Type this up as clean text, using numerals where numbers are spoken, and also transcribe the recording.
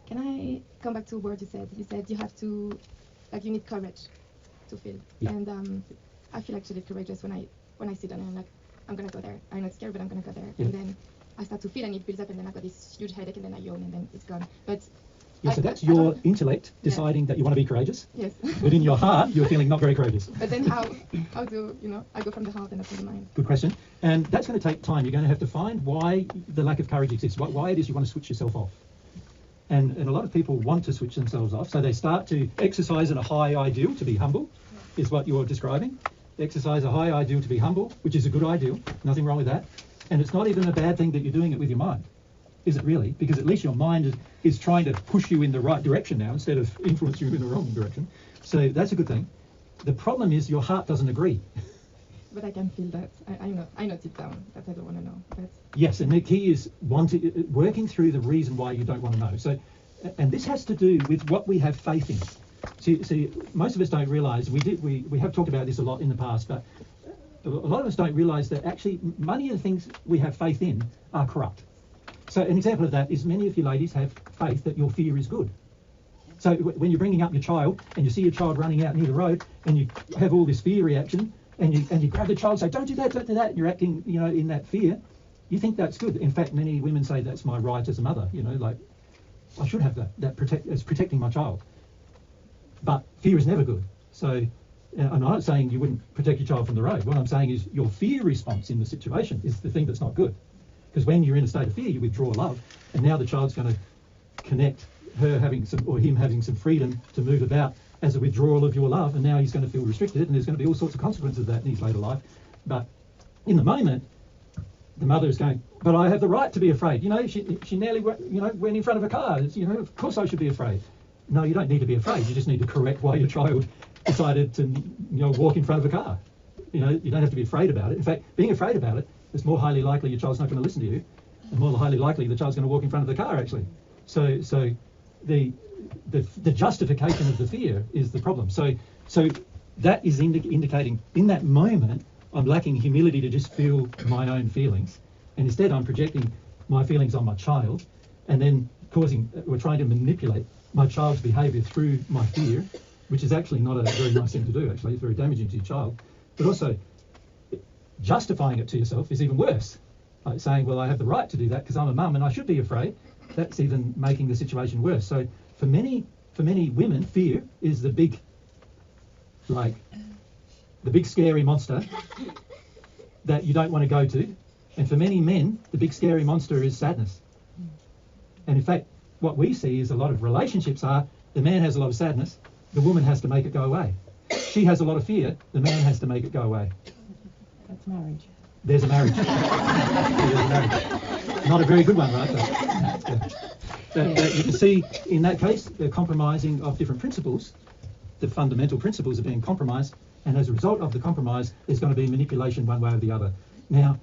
Can I come back to a word you said? You said you have to, like, you need courage to feel. Yeah. And I feel actually courageous when I sit down and I'm like, I'm gonna go there. I'm not scared, but I'm gonna go there. Yeah. And then I start to feel and it builds up, and then I've got this huge headache, and then I yawn, and then it's gone. But So that's your intellect deciding that you want to be courageous. Yes. But in your heart, you're feeling not very courageous. But then how do I go from the heart and up to the mind? Good question. And that's going to take time. You're going to have to find why the lack of courage exists, why it is you want to switch yourself off. And a lot of people want to switch themselves off, so they start to exercise at a high ideal to be humble, is what you're describing. Exercise a high ideal to be humble, which is a good ideal, nothing wrong with that. And it's not even a bad thing that you're doing it with your mind, is it really? Because at least your mind is trying to push you in the right direction now instead of influence you in the wrong direction. So that's a good thing. The problem is your heart doesn't agree. But I can feel that. I know deep down that I don't want to know. Yes, and the key is working through the reason why you don't want to know. So, and this has to do with what we have faith in. See, most of us don't realise, we have talked about this a lot in the past, but a lot of us don't realise that actually many of the things we have faith in are corrupt. So an example of that is many of you ladies have faith that your fear is good. So when you're bringing up your child and you see your child running out near the road and you have all this fear reaction and you grab the child and say, don't do that, don't do that, and you're acting, in that fear, you think that's good. In fact, many women say that's my right as a mother, like I should have that as protecting my child. But fear is never good. So I'm not saying you wouldn't protect your child from the road. What I'm saying is your fear response in the situation is the thing that's not good. Because when you're in a state of fear, you withdraw love, and now the child's going to connect him having some freedom to move about as a withdrawal of your love, and now he's going to feel restricted, and there's going to be all sorts of consequences of that in his later life. But in the moment, the mother is going, but I have the right to be afraid. She nearly went in front of a car. Of course I should be afraid. No, you don't need to be afraid. You just need to correct why your child decided to walk in front of a car. You don't have to be afraid about it. In fact, being afraid about it, it's more highly likely your child's not going to listen to you, and more highly likely the child's going to walk in front of the car, actually. So the justification of the fear is the problem. So that is indicating in that moment I'm lacking humility to just feel my own feelings, and instead I'm projecting my feelings on my child, and then we're trying to manipulate my child's behaviour through my fear, which is actually not a very nice thing to do. Actually, it's very damaging to your child. But also, justifying it to yourself is even worse. Like saying, well, I have the right to do that because I'm a mum and I should be afraid. That's even making the situation worse. So for many women, fear is the big scary monster that you don't want to go to. And for many men, the big scary monster is sadness. And in fact, what we see is a lot of relationships are the man has a lot of sadness, the woman has to make it go away. She has a lot of fear, the man has to make it go away. That's marriage. There's a marriage. There's a marriage. Not a very good one, right? You can see in that case, the compromising of different principles, the fundamental principles are being compromised, and as a result of the compromise, there's going to be manipulation one way or the other. Now,